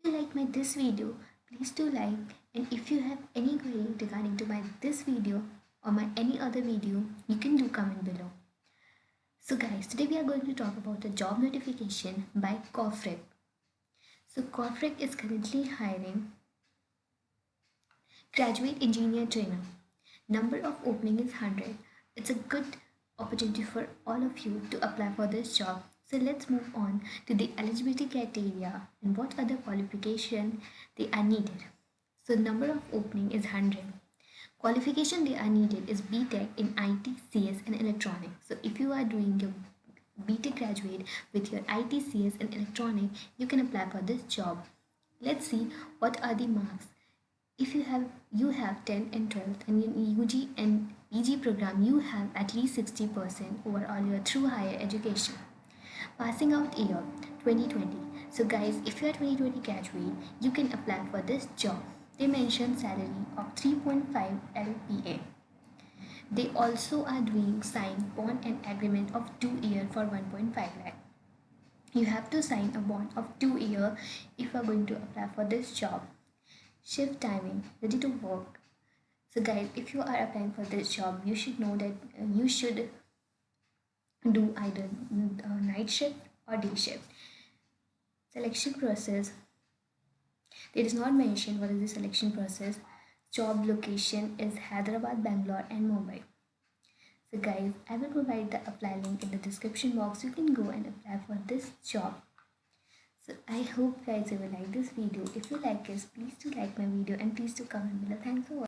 If you like my this video, please do like, and if you have any query regarding to my this video or my any other video, you can do comment below. So guys, today we are going to talk about a job notification by Coforge. So Coforge is currently hiring Graduate Engineer Trainee. Number of opening is 100. It's a good opportunity for all of you to apply for this job. So let's move on to the eligibility criteria and what other qualification they are needed. So number of opening is 100. Qualification they are needed is BTech in IT, CS and electronics. So if you are doing your BTech graduate with your IT, CS and electronic, you can apply for this job. Let's see what are the marks. If you have 10 and 12th and in UG and PG program you have at least 60% overall your through higher education. Passing out year 2020. So guys, if you are 2020 graduate, you can apply for this job. They mention salary of 3.5 LPA. They also are doing sign bond and agreement of 2 year for 1.5 lakh. You have to sign a bond of 2 year if you are going to apply for this job. Shift timing, ready to work. So guys, if you are applying for this job, you should know that you should do either night shift or day shift. Selection process, it is not mentioned what is the selection process. Job location is Hyderabad, Bangalore and Mumbai. So guys, I will provide the apply link in the description box. You can go and apply for this job. So I hope guys you will like this video. If you like this, please do like my video and please do comment below. Thanks for watching.